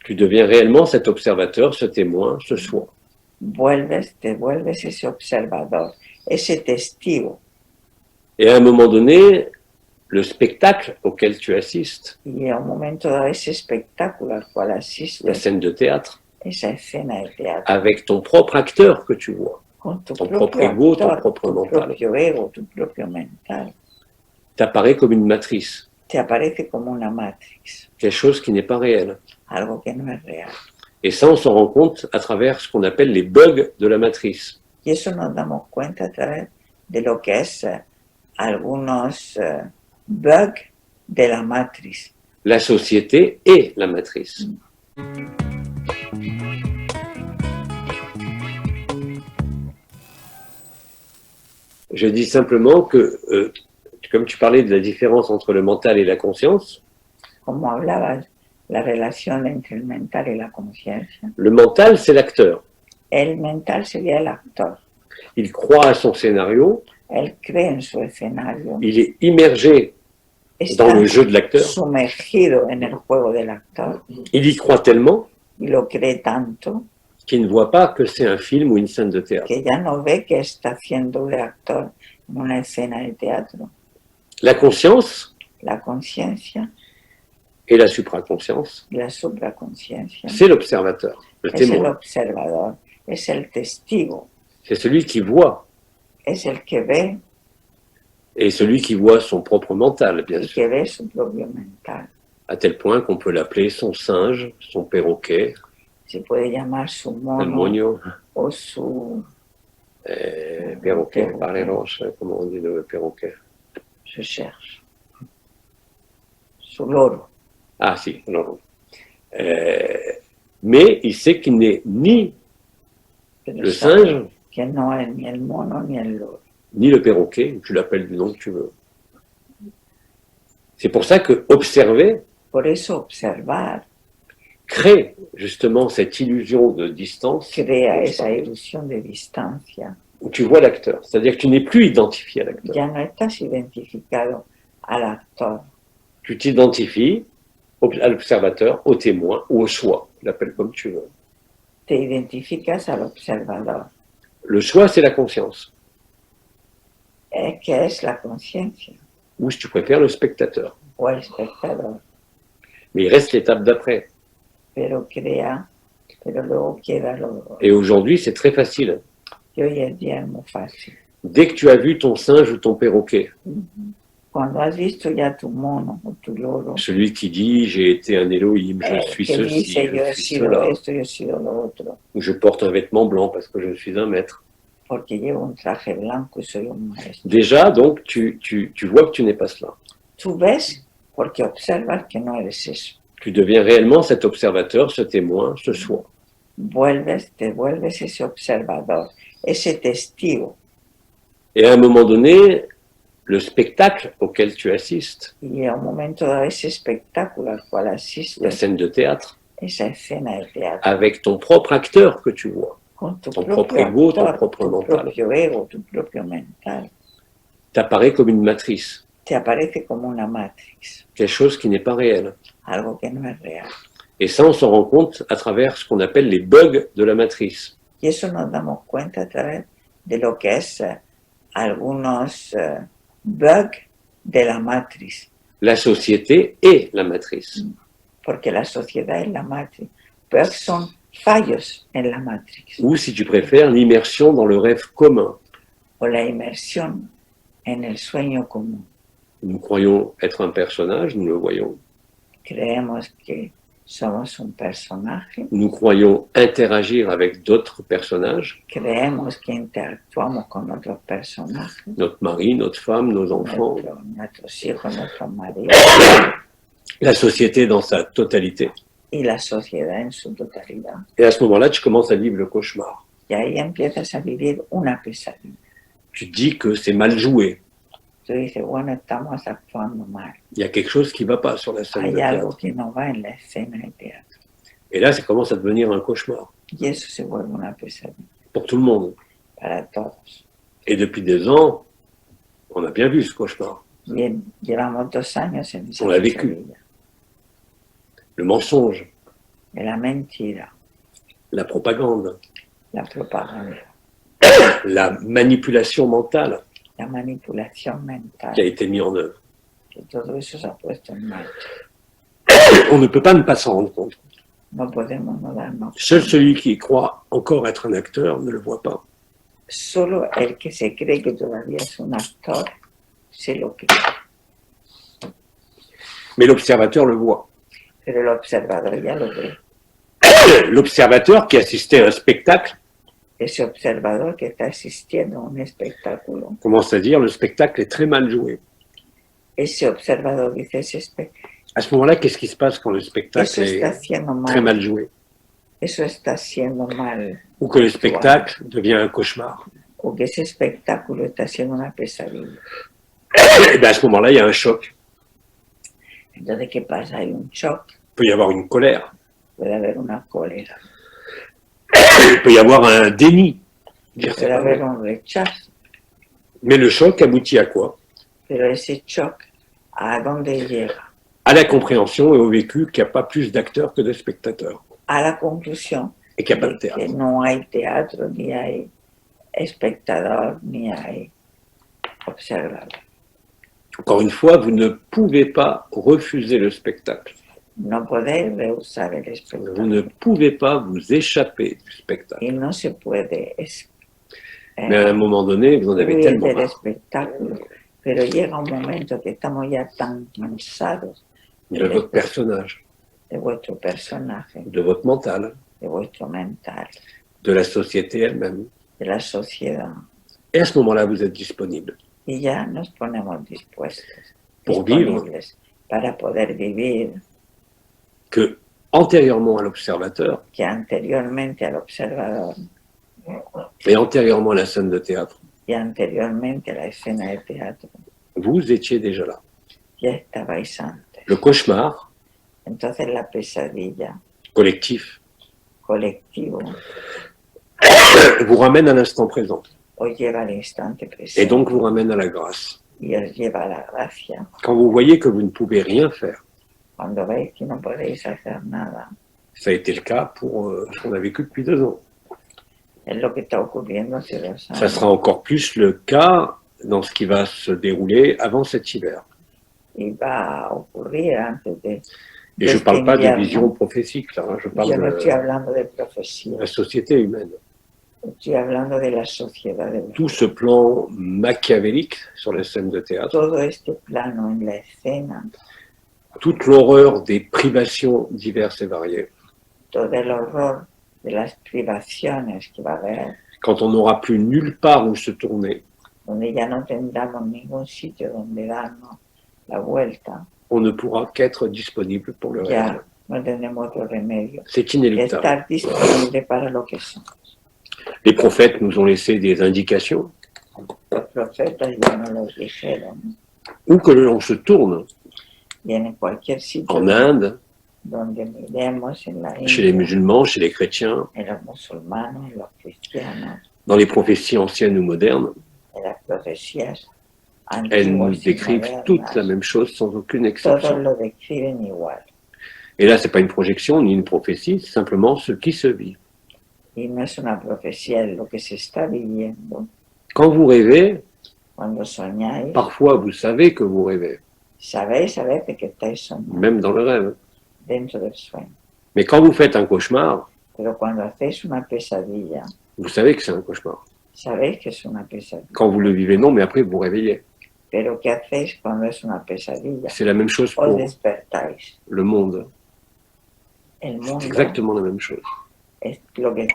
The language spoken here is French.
Tu deviens réellement cet observateur, ce témoin, ce soi. Te vuelves ese observador, ese testigo. Et à un moment donné, le spectacle auquel tu assistes, Y a un momento dado ese espectáculo al cual la asistes, scène de théâtre, esa escena de teatro, avec ton propre acteur que tu vois, con tu ton propio propre ego, ton actor, propre tu mental, propio ego, tu propio mental, t'apparaît comme une matrice, te aparece como una matrix, quelque chose qui n'est pas réel. algo que no es real. Et ça, on s'en rend compte à travers ce qu'on appelle les bugs de la matrice. Y eso nos damos cuenta a través de lo que es algunos bugs de la matriz. La société est la matrice. Je dis simplement que, comme tu parlais de la différence entre le mental et la conscience, Como hablabas, la relación entre el mental y la conciencia. le mental, c'est l'acteur. El mental sería el actor. Il croit à son scénario, Él cree en su escenario. il est immergé Está dans le jeu de l'acteur. sumergido en el juego del actor Il y croit tellement y lo cree tanto qu'il ne voit pas que c'est un film ou une scène de théâtre. que ya no ve que está haciendo de actor en una escena de teatro. La conscience La conciencia et la supraconscience, y la supraconciencia c'est l'observateur, le es el témoin. observador, es el testigo, C'est celui qui voit, es el que ve et celui qui voit son propre mental, bien y sûr, que ve su propio mental. à tel point qu'on peut l'appeler son singe, son perroquet, Se puede llamar su el mono moño, o su perroquet, par les roches, comment on dit le perroquet? cherche, su loro. Ah si, non. Mais il sait qu'il n'est ni Pero le sabe singe, que no es ni el mono ni el loro. ni le perroquet, tu l'appelles du nom que tu veux. C'est pour ça que observer Por eso observar crée justement cette illusion de distance crea esa ilusión de distancia. où tu vois l'acteur. C'est-à-dire que tu n'es plus identifié à l'acteur. Ya no estás identificado al actor, Tu t'identifies à l'observateur, au témoin ou au soi, tu l'appelles comme tu veux. te identificas al observador, Le soi, c'est la conscience, que es la conciencia ou si tu préfères, le spectateur. o el espectador, Mais il reste l'étape d'après. pero luego queda lo. Et aujourd'hui, c'est très facile. Y hoy en día es muy fácil. Dès que tu as vu ton singe ou ton perroquet, Cuando has visto ya tu mono o tu loro, celui qui dit « j'ai été un Elohim, je suis que ceci, dice yo je he suis sido cela, esto, yo he sido lo otro, ou je porte un vêtement blanc parce que je suis un maître ». porque llevo un traje blanco y soy un maestro. Déjà, donc, tu vois que tu n'es pas cela. Tú ves porque observas que no eres eso. Tu deviens réellement cet observateur, ce témoin, ce soi. Te vuelves ese observador, ese testigo. Et à un moment donné, le spectacle auquel tu assistes, Y a un momento dado ese espectáculo al cual la asistes, scène de théâtre, esa escena de teatro, avec ton propre acteur que tu vois, con tu ton propio propre ego, ton actor, propre tu mental, propio ego, tu propio mental, t'apparaît comme une matrice, te aparece como una matrix, quelque chose qui n'est pas réel. algo que no es real. Et ça, on s'en rend compte à travers ce qu'on appelle les bugs de la matrice. Y eso nos damos cuenta a través de lo que es algunos bugs de la matriz, La société est la matrice. porque la sociedad es la matriz. Bugs son fallos en la matrix, Ou, si tu préfères, l'immersion dans le rêve commun. o la inmersión en el sueño común. Nous croyons être un personnage, nous le voyons. Creemos que somos un personaje, Nous croyons interagir avec d'autres personnages, creemos que interactuamos con otros personajes, notre mari, notre femme, nos enfants, nuestros hijos, nuestros maridos, la société dans sa totalité. y la sociedad en su totalidad. Et à ce moment-là, tu commences à vivre le cauchemar. Y ahí empiezas a vivir una pesadilla. Tu te dis que c'est mal joué. Tú dices, bueno, estamos actuando mal. Il y a quelque chose qui ne va pas sur la scène de Hay algo théâtre. que no va en la escena de teatro. Et là, ça commence à devenir un cauchemar Y eso se vuelve una pesadilla pour tout le monde. para todos. Et depuis des ans, on a bien vu ce cauchemar. Bien, llevamos 2 años en esa On l'a vécu. pesadilla. Le mensonge, de la mentira, la propagande, la propaganda, la manipulation mentale la manipulación qui a mental, été mise en œuvre. que todo eso se ha puesto en marcha. On ne peut pas ne pas s'en rendre compte. No podemos no darnos Seul cuenta. celui qui croit encore être un acteur ne le voit pas. Solo el que se cree que todavía es un actor se lo cree, Mais l'observateur le voit. pero el observador ya lo ve. L'observateur qui assistait à un spectacle Ese observador que está asistiendo a un espectáculo, commence à dire le spectacle est très mal joué. ese observador dice, À ce moment-là, qu'est-ce qui se passe quand le spectacle eso está est haciendo très mal, mal joué? eso está haciendo mal, Ou que le spectacle devient un cauchemar? o que ese espectáculo está siendo una pesadilla. Et bien à ce moment-là, il y a un choc. Entonces, ¿qué pasa? Hay un shock, Il peut y avoir une colère. puede haber una cólera, Il peut y avoir un déni. Dire c'est puede pas haber vrai. un rechazo, Mais le choc aboutit à quoi? pero ese shock, ¿a dónde llega? À la compréhension et au vécu qu'il n'y a pas plus d'acteurs que de spectateurs. A la conclusión Et qu'il n'y a pas de de que théâtre. no hay teatro, ni hay espectador, ni hay observador. Encore une fois, vous ne pouvez pas refuser le spectacle. No poder rehusar el Vous espectáculo. ne pouvez pas vous échapper du spectacle. Y no se puede Mais à un moment donné, vous en avez huir tellement del marre espectáculo. Pero llega un momento que estamos ya tan cansados de votre personnage, de vuestro personaje, de votre mental, de vuestro mental, de la société elle-même. de la sociedad. Et à ce moment-là, vous êtes disponible. Y ya nos ponemos dispuestos, Pour vivre. disponibles para poder vivir, Que, antérieurement à l'observateur que anteriormente al observador et antérieurement à la scène de théâtre, y anteriormente a la escena de teatro, vous étiez déjà là. ya estabais antes. Le cauchemar Entonces la pesadilla collectif colectivo vous ramène à l'instant présent os lleva al instante et presente donc vous ramène à la grâce. y os lleva a la gracia. Quand vous voyez que vous ne pouvez rien faire, Cuando veis que no podéis hacer nada, ça a été le cas pour ce qu'on a vécu depuis 2 ans. es lo que está ocurriendo hace 2 Ça años. sera encore plus le cas dans ce qui va se dérouler avant cet hiver. Y va a ocurrir antes de Et je ne este parle pas de invierno. vision prophétique, là, hein, je parle Yo no estoy de hablando de profecía, la société humaine. estoy hablando de la sociedad de Tout ce plan machiavélique sur les scènes de théâtre, todo este plano en la escena, toute l'horreur des privations diverses et variées, todo el horror de las privaciones que va a haber, quand on n'aura plus nulle part où se tourner, donde ya no tendremos ningún sitio donde darnos la vuelta, on ne pourra qu'être disponible pour le réel. ya no tendremos otro remedio C'est que inéluctable. estar disponible para lo que somos. Les prophètes nous ont laissé des indications. Los profetas ya nos lo dijeron, Où que l'on se tourne, y en cualquier sitio en Inde, donde miremos, en la chez les India, musulmans, chez les chrétiens, en los musulmanes, en los cristianos, dans les prophéties anciennes ou modernes, en las profecías elles nous antiguas y décrivent toutes la modernas, même chose sans aucune todos exception. lo describen igual. Et là, c'est pas une projection ni une prophétie, c'est simplement ce qui se vit. Y no es una profecía, es lo que se está viviendo. Quand vous rêvez, Cuando soñáis, parfois vous savez que vous rêvez, sabéis a veces que estáis soñando même dans le rêve. dentro del sueño. Mais quand vous faites un cauchemar, Pero cuando hacéis una pesadilla, vous savez que c'est un cauchemar. sabéis que es una pesadilla. Quand vous le vivez, non, mais après vous vous réveillez. Pero ¿qué hacéis cuando es una pesadilla? C'est la même chose Os pour despertáis. le monde. El mundo C'est exactement la même chose. es lo que